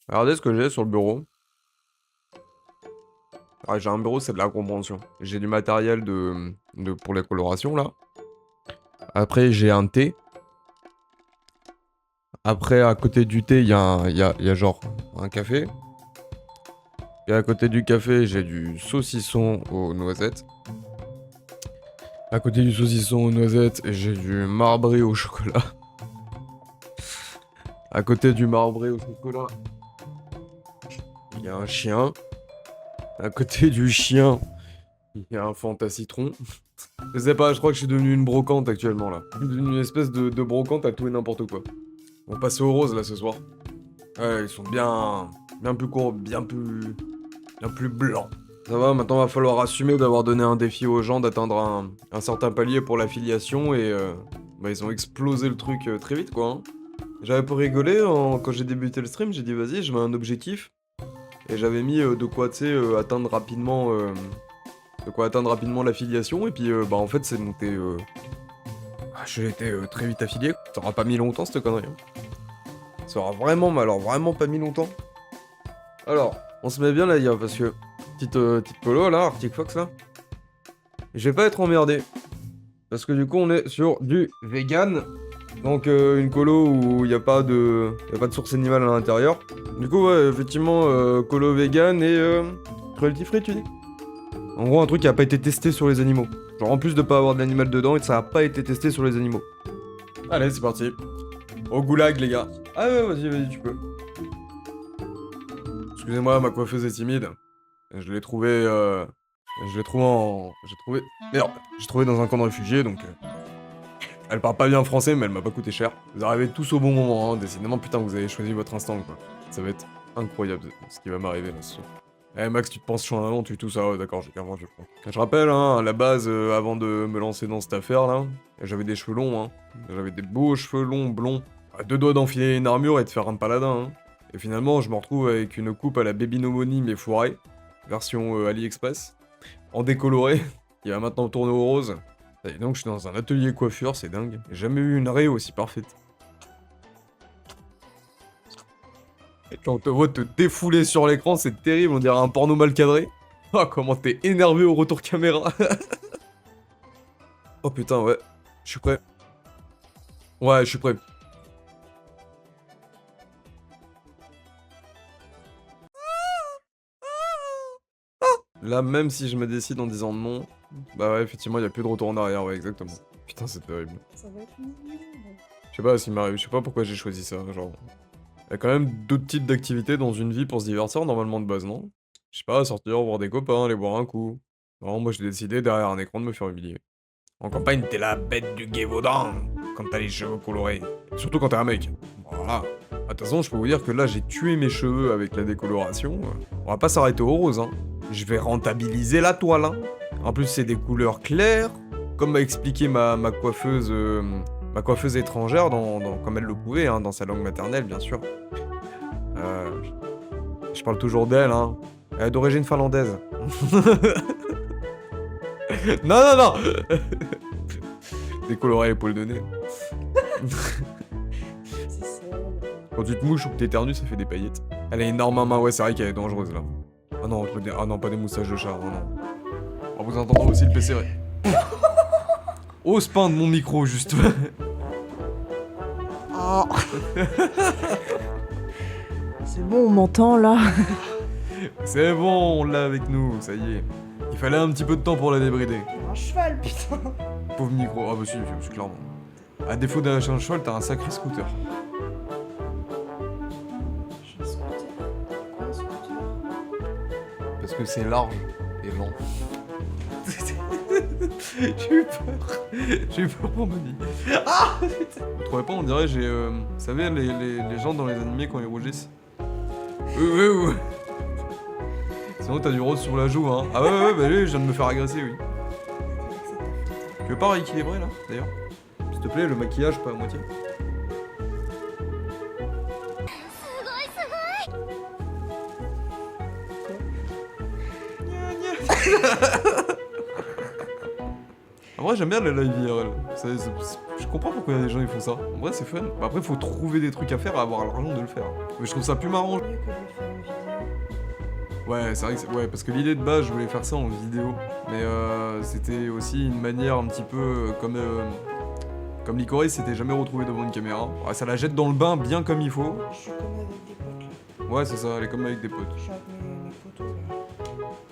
Regardez ce que j'ai sur le bureau. Ah, j'ai un bureau, c'est de la compréhension. J'ai du matériel pour les colorations, là. Après, j'ai un thé. Après, à côté du thé, il y a genre un café. Et à côté du café, j'ai du saucisson aux noisettes. À côté du saucisson aux noisettes, j'ai du marbré au chocolat. À côté du marbré au chocolat, il y a un chien. À côté du chien, il y a un Fanta citron. Je sais pas, je crois que je suis devenu une brocante actuellement là. Je suis devenu une espèce de brocante à tout et n'importe quoi. On va passer au rose là ce soir. Ouais, ils sont bien plus courts, bien plus blancs. Ça va, maintenant va falloir assumer d'avoir donné un défi aux gens d'atteindre un certain palier pour l'affiliation et bah ils ont explosé le truc très vite quoi. Hein. J'avais pas rigolé quand j'ai débuté le stream, j'ai dit vas-y, je mets un objectif et j'avais mis de quoi tu sais atteindre rapidement l'affiliation et puis bah en fait c'est monté j'ai été très vite affilié. Ça aura pas mis longtemps cette connerie. Hein. Ça aura vraiment, mais alors vraiment pas mis longtemps. Alors, on se met bien là, gars, parce que petite polo là, Arctic Fox là. Je vais pas être emmerdé. Parce que du coup, on est sur du vegan. Donc, une colo où il n'y a pas de source animale à l'intérieur. Du coup, ouais, effectivement, colo vegan et cruelty free, tu dis. En gros, un truc qui a pas été testé sur les animaux. Genre, en plus de pas avoir de l'animal dedans, et ça a pas été testé sur les animaux. Allez, c'est parti. Au goulag, les gars. Ah ouais, vas-y, tu peux. Excusez-moi, ma coiffeuse est timide. Je l'ai trouvé, j'ai trouvé... Merde, j'ai trouvé dans un camp de réfugiés, donc... Elle parle pas bien français, mais elle m'a pas coûté cher. Vous arrivez tous au bon moment, hein. Décidément, putain, vous avez choisi votre instant, quoi. Ça va être incroyable, ce qui va m'arriver, là, ce soir. Eh, Max, tu te penses chaud en avant, tu tout ça, ouais, d'accord, j'ai carrément, je crois. Je rappelle, hein, à la base, avant de me lancer dans cette affaire, là, j'avais des cheveux longs, hein. J'avais des beaux cheveux longs, blonds. À deux doigts d'enfiler une armure et de faire un paladin, hein. Et finalement, je me retrouve avec une coupe à la Baby No Money mais foirée, version AliExpress, en décoloré, qui va maintenant tourner au rose. Et donc je suis dans un atelier coiffure, c'est dingue. J'ai jamais eu une raie aussi parfaite. Et quand on te voit te défouler sur l'écran, c'est terrible, on dirait un porno mal cadré. Oh, comment t'es énervé au retour caméra. Oh putain, ouais, je suis prêt. Ouais, je suis prêt. Là, même si je me décide en disant non, bah ouais, effectivement, il y a plus de retour en arrière, ouais, exactement. Putain, c'est terrible. Ça va être mignon. Je sais pas ce qui m'arrive, je sais pas pourquoi j'ai choisi ça, genre... Il y a quand même d'autres types d'activités dans une vie pour se divertir, normalement de base, non? Je sais pas, sortir, voir des copains, aller boire un coup. Non, moi j'ai décidé derrière un écran de me faire humilier. En campagne, t'es la bête du Gévaudan quand t'as les cheveux colorés. Surtout quand t'es un mec. Voilà. De toute façon, je peux vous dire que là, j'ai tué mes cheveux avec la décoloration. On va pas s'arrêter au rose, hein. Je vais rentabiliser la toile, hein. En plus, c'est des couleurs claires. Comme m'a expliqué ma coiffeuse étrangère, comme elle le pouvait, hein, dans sa langue maternelle, bien sûr. Euh, je parle toujours d'elle, hein. Elle est d'origine finlandaise. Non, non, non. Décolorer les poils de nez. C'est ça. Quand tu te mouches ou que t'éternues, ça fait des paillettes. Elle a énorme main, ouais, c'est vrai qu'elle est dangereuse, là. Ah non, ah non, pas des moustaches de chat, oh non. En vous entendant aussi le PC. Ose peindre mon micro, juste. Oh. C'est bon, on m'entend là. C'est bon, on l'a avec nous, ça y est. Il fallait un petit peu de temps pour la débrider. Un cheval, putain. Pauvre micro, ah bah si, clairement. À défaut d'un cheval, t'as un sacré scooter. Je vais scooter. Quoi, un scooter? Parce que c'est large et lent. J'ai eu peur. J'ai eu peur pour ma vie. Ah putain. Vous trouvez pas, on dirait, vous savez, les gens dans les animés quand ils rougissent. Ouais. Sinon t'as du rose sur la joue, hein. Ah ouais, bah oui, je viens de me faire agresser, oui. Tu veux pas rééquilibrer, là, d'ailleurs? S'il te plaît, le maquillage, pas à moitié. En vrai, j'aime bien les live IRL. Je comprends pourquoi des gens ils font ça. En vrai, c'est fun. Bah, après, faut trouver des trucs à faire et avoir l'argent de le faire. Mais je trouve ça plus marrant. Mieux que de faire une vidéo. Ouais, c'est vrai que ouais, parce que l'idée de base, je voulais faire ça en vidéo. Mais c'était aussi une manière un petit peu comme Licorice s'était jamais retrouvé devant une caméra. Ouais, ça la jette dans le bain bien comme il faut. Je suis comme avec des potes là. Ouais, c'est ça, elle est comme avec des potes. Je suis avec mes potos là.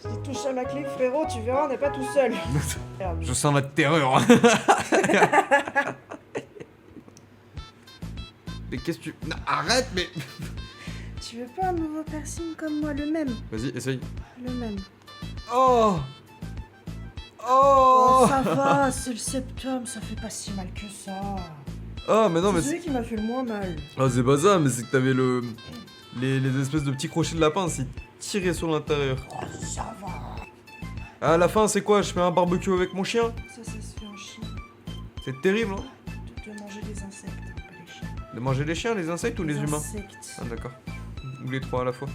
Si tu touches à ma clé, frérot, tu verras, on n'est pas tout seul. Merde. Je sens la terreur. Mais qu'est-ce que tu... Non, arrête, mais... Tu veux pas un nouveau piercing comme moi, le même? Vas-y, essaye. Le même. Oh Oh, Oh ça va, c'est le septum, ça fait pas si mal que ça. Ah, mais non, mais C'est celui qui m'a fait le moins mal. Ah, c'est pas ça, mais c'est que t'avais les espèces de petits crochets de lapin, c'est tiré sur l'intérieur. Oh, ça va. À la fin, c'est quoi? Je fais un barbecue avec mon chien? Ça se fait en Chine. C'est terrible, hein? De manger des insectes, pas les chiens. De manger les chiens, les insectes ou les humains? Insectes. Ah, d'accord. Ou les trois à la fois.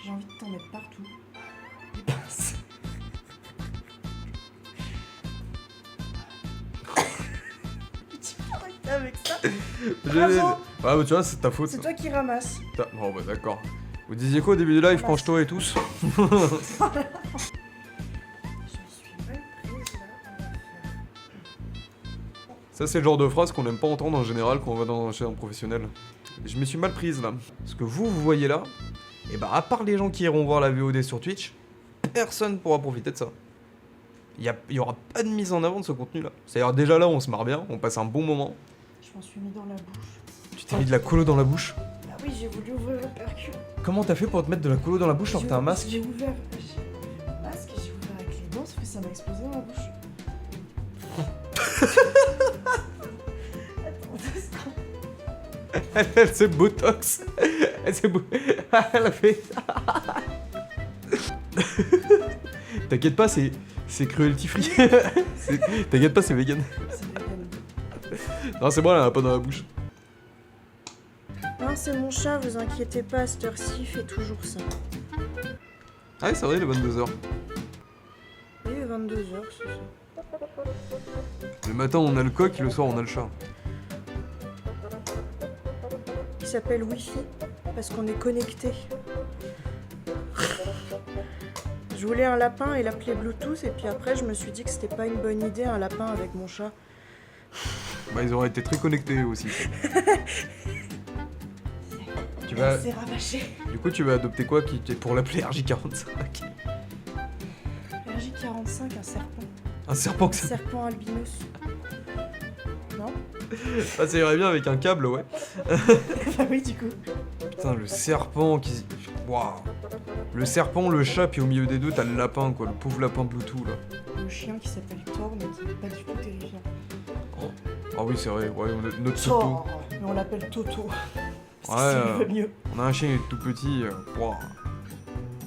J'ai envie de t'en mettre partout. Tu peux arrêter avec ça? Bravo. Ah, bah tu vois, c'est ta faute. C'est ça. toi qui ramasses. Oh, bah d'accord. Vous disiez quoi au début du live? Penche-toi et tous. Je suis mal prise là, on va faire. Ça, c'est le genre de phrase qu'on aime pas entendre en général quand on va dans un chaîne professionnel. Je me suis mal prise là. Ce que vous voyez là, et bah à part les gens qui iront voir la VOD sur Twitch, personne pourra profiter de ça. Il y aura pas de mise en avant de ce contenu là. C'est-à-dire déjà là on se marre bien, on passe un bon moment. Je m'en suis mis dans la bouche. Tu t'es mis de la colo dans la bouche. Ah oui, j'ai voulu ouvrir le percu. Comment t'as fait pour te mettre de la colo dans la bouche alors que t'as un masque? J'ai ouvert le masque, j'ai ouvert avec les dents, sauf que ça m'a explosé dans la bouche. Attends, 2 secondes. Elle s'est botox. Elle s'est Elle a fait... T'inquiète pas, c'est cruelty free. T'inquiète pas, c'est vegan. C'est vegan. Non, c'est bon, elle en a pas dans la bouche. Non, c'est mon chat, vous inquiétez pas, à cette heure-ci, il fait toujours ça. Ah oui, c'est vrai, il est 22h. Oui, 22h, c'est ça. Le matin, on a le coq et le soir, on a le chat. Il s'appelle Wi-Fi, parce qu'on est connectés. Je voulais un lapin et l'appeler Bluetooth, et puis après, je me suis dit que c'était pas une bonne idée, un lapin avec mon chat. Bah, ils auraient été très connectés aussi. Tu vas... C'est rabâché. Du coup, tu vas adopter quoi pour l'appeler RJ45? RJ45, un serpent. Un serpent que Un ça... serpent albinos. Non? Ah, ça irait bien avec un câble, ouais. Bah oui, du coup. Putain, le serpent qui... Waouh. Le serpent, le chat, puis au milieu des deux, t'as le lapin, quoi. Le pauvre lapin Bluetooth, là. Le chien qui s'appelle Thor, mais qui n'est pas du tout terrifiant. Ah oui, c'est vrai, ouais, notre Toto. Thor, mais on l'appelle Toto. Ouais, Ça va mieux. on a un chien, il est tout petit. Waouh.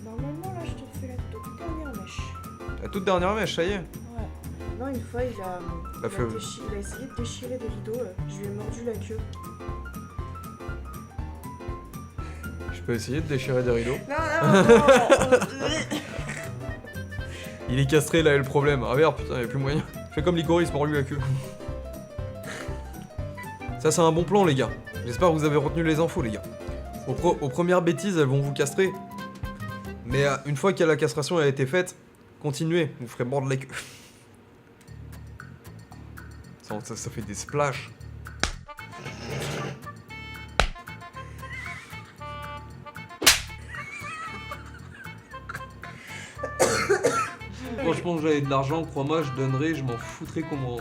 Normalement, là, je te refais la toute dernière mèche. La toute dernière mèche, ça y est. Ouais. Non, une fois, il a essayé de déchirer des rideaux. Je lui ai mordu la queue. Je peux essayer de déchirer des rideaux. Non, non, non. Il est castré, là, est le problème. Ah merde, putain, y'a plus moyen. Fais comme Licorice, mord-lui la queue. Ça, c'est un bon plan, les gars. J'espère que vous avez retenu les infos, les gars. Aux premières bêtises, elles vont vous castrer. Mais une fois que la castration a été faite, continuez, vous ferez mordre la queue. Ça fait des splashs. Franchement, j'avais de l'argent, crois-moi, je donnerais, je m'en foutrais qu'on m'en...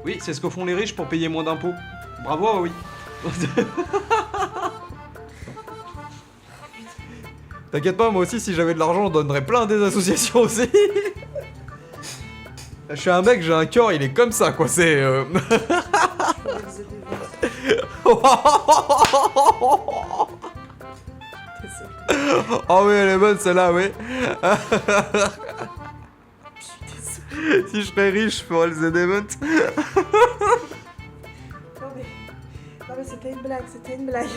Oui, c'est ce que font les riches pour payer moins d'impôts. Bravo, oui. T'inquiète pas, moi aussi, si j'avais de l'argent, je donnerais plein à des associations aussi. Je suis un mec, j'ai un cœur, il est comme ça, quoi, c'est... Oh oui, elle est bonne celle-là, oui. Si je serais riche, je ferais le Z-Event. Non mais c'était une blague, c'était une blague.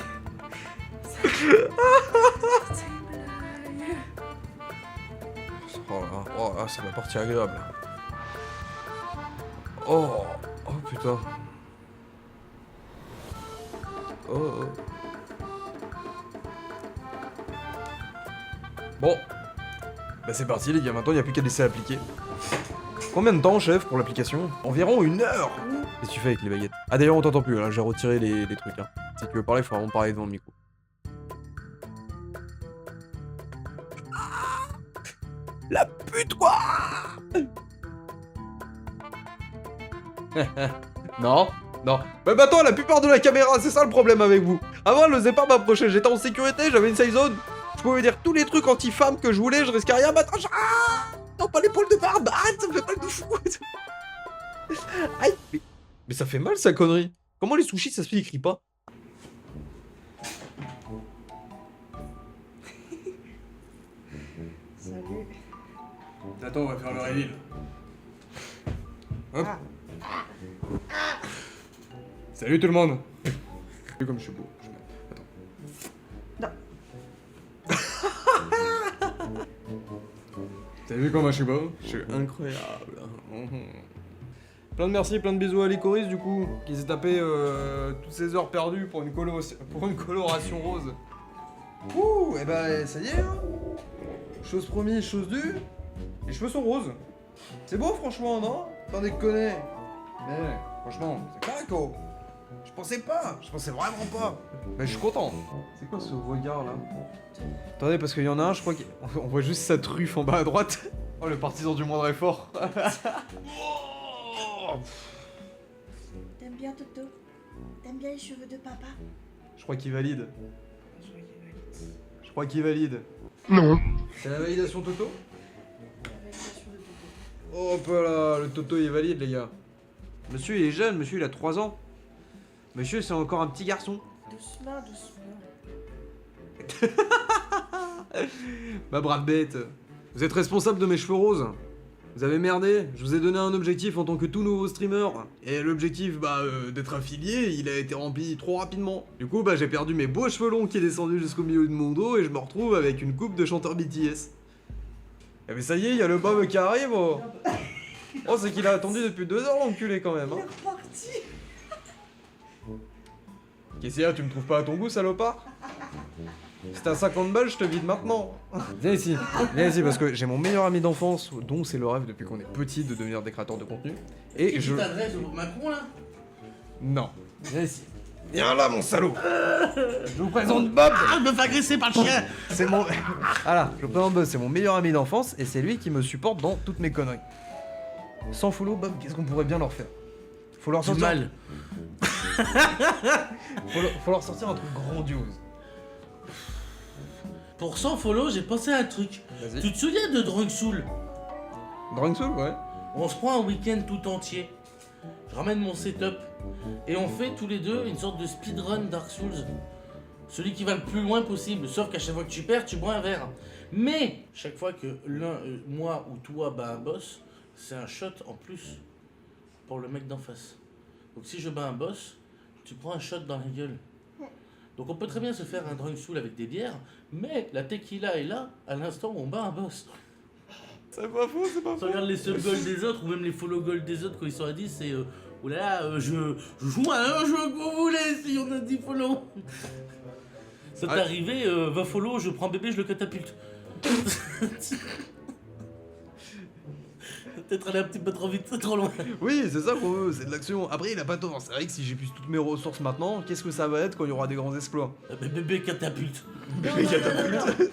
Oh là, oh, ah, c'est la partie agréable. Oh, oh putain. Oh, oh. Bon. Bah c'est parti les gars, maintenant il n'y a plus qu'à laisser appliquer. Combien de temps chef pour l'application? Environ 1 heure. Qu'est-ce que tu fais avec les baguettes? Ah d'ailleurs on t'entend plus là, j'ai retiré les trucs hein. Si tu veux parler, il faut vraiment parler devant le micro. Ah, la pute quoi. Non, non. Mais maintenant, elle a plus peur de la caméra, c'est ça le problème avec vous. Avant, elle osait pas m'approcher, j'étais en sécurité, j'avais une safe zone. Je pouvais dire tous les trucs anti-femmes que je voulais, je risquais rien. Maintenant, ah non, pas l'épaule de barbe, ah, ça me fait mal de fou. Aïe, mais ça fait mal sa connerie. Comment les sushis, ça se fait, ils crient pas? Salut. Attends, on va faire le reveal. Hop. Salut tout le monde. Comme je suis beau. Attends. Non. T'as vu comment je suis beau? Je suis incroyable. Plein de merci, plein de bisous à Licoris du coup, qui s'est tapé toutes ces heures perdues pour une coloration rose. Ouh, et bah ça y est, hein. Chose promise, chose due. Les cheveux sont roses. C'est beau franchement, non? T'en déconner. Mais franchement, c'est caraco. Je pensais vraiment pas. Mais je suis content. C'est quoi ce regard là? Attendez, parce qu'il y en a un, je crois qu'on voit juste sa truffe en bas à droite. Oh, le partisan du moindre effort. Oh. T'aimes bien Toto? T'aimes bien les cheveux de papa? Je crois qu'il valide. Je crois qu'il valide. Non. C'est la validation Toto? Validation de Toto. Hop là, le Toto il est valide les gars. Monsieur il est jeune, monsieur il a 3 ans. Monsieur c'est encore un petit garçon. Doucement, doucement. Ma brave bête. Vous êtes responsable de mes cheveux roses. Vous avez merdé, je vous ai donné un objectif en tant que tout nouveau streamer. Et l'objectif, d'être affilié, il a été rempli trop rapidement. Du coup, j'ai perdu mes beaux cheveux longs qui est descendu jusqu'au milieu de mon dos et je me retrouve avec une coupe de chanteur BTS. Eh mais ça y est, il y a le Bob qui arrive, oh. Oh, c'est qu'il a attendu depuis 2 heures, l'enculé quand même, hein. Parti. Qu'est-ce qu'il y a, tu me trouves pas à ton goût, salopard? Si t'as 50 balles, je te vide maintenant. Viens ici, parce que j'ai mon meilleur ami d'enfance, dont c'est le rêve depuis qu'on est petit de devenir des créateurs de contenu. Et je... Tu t'adresses au Macron là? Non. Viens ici. Viens là, mon salaud. Je vous présente Bob. Ah, je me fais agresser par le chien. C'est mon... Voilà, je vous présente Bob, c'est mon meilleur ami d'enfance et c'est lui qui me supporte dans toutes mes conneries. Sans follow, Bob, qu'est-ce qu'on pourrait bien leur faire? Faut leur Du sortir... mal. Faut leur sortir un truc grandiose. Pour 100 follow, j'ai pensé à un truc. Vas-y. Tu te souviens de Drunk Soul? Drunk Soul, ouais. On se prend un week-end tout entier. Je ramène mon setup. Et on fait tous les deux une sorte de speedrun Dark Souls. Celui qui va le plus loin possible. Sauf qu'à chaque fois que tu perds, tu bois un verre. Mais, chaque fois que moi ou toi bat un boss, c'est un shot en plus pour le mec d'en face. Donc si je bats un boss, tu prends un shot dans la gueule. Donc on peut très bien se faire un drunk soul avec des bières, mais la tequila est là à l'instant où on bat un boss. C'est pas faux, c'est pas Tu regardes les sub goals des autres ou même les follow goals des autres quand ils sont à 10, c'est oulala, je joue à un jeu que vous voulez si on a 10 follow. Ça t'est arrivé, 20 follow, je prends bébé, je le catapulte. Peut-être aller un petit peu trop vite, trop loin. Oui, c'est ça qu'on veut, c'est de l'action. Après, il a pas tort. C'est vrai que si j'épuise toutes mes ressources maintenant, qu'est-ce que ça va être quand il y aura des grands exploits? Bébé catapulte. Bébé catapulte.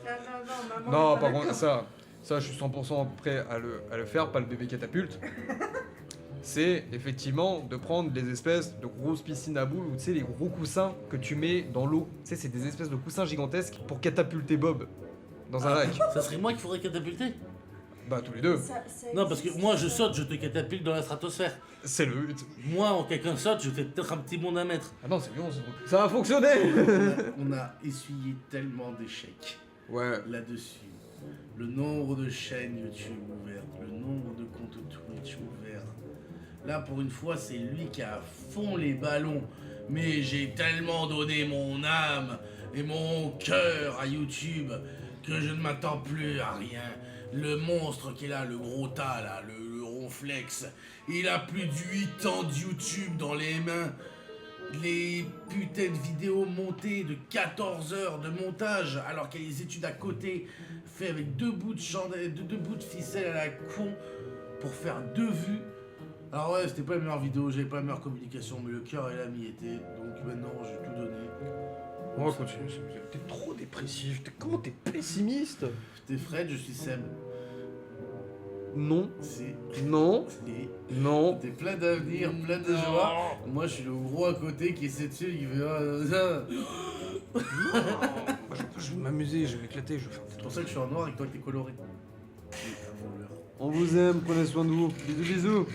Non, maman. Non, est pas par contre, d'accord. ça, je suis 100% prêt à le faire, pas le bébé catapulte. C'est effectivement de prendre des espèces de grosses piscines à boules ou tu sais, les gros coussins que tu mets dans l'eau. Tu sais, c'est des espèces de coussins gigantesques pour catapulter Bob dans un lac. Ça serait moi qu'il faudrait catapulter? Bah, tous les deux. Ça Non, parce que existe. moi je saute, je te catapulte dans la stratosphère. C'est le but. Moi, en quelqu'un saute, je fais peut-être un petit bond d'un mètre. Ah non, c'est bon, ça va fonctionner. On a essuyé tellement d'échecs Ouais. là-dessus. Le nombre de chaînes YouTube ouvertes, le nombre de comptes Twitch ouverts. Là, pour une fois, c'est lui qui a à fond les ballons. Mais j'ai tellement donné mon âme et mon cœur à YouTube que je ne m'attends plus à rien. Le monstre qui est là, le gros tas là, le rond son flex. Il a plus de 8 ans de YouTube dans les mains. Les putains de vidéos montées de 14 heures de montage, alors qu'il y a des études à côté, fait avec 2 bouts de chandelle, 2 bouts de ficelle à la con, pour faire 2 vues. Alors ouais, c'était pas la meilleure vidéo, j'avais pas la meilleure communication, mais le cœur et l'âme y étaient, donc maintenant j'ai tout donné. On va continuer. T'es trop dépressif. Comment t'es pessimiste? T'es Fred, je suis Seb. Non. C'est... Non. Non. T'es plein d'avenir, plein de joie. Moi je suis le gros à côté qui essaie de suivre, qui fait... Je vais m'amuser, je vais m'éclater, je vais faire C'est pour ça que je suis en noir et que toi t'es coloré. On vous aime, prenez soin de vous. Bisous bisous.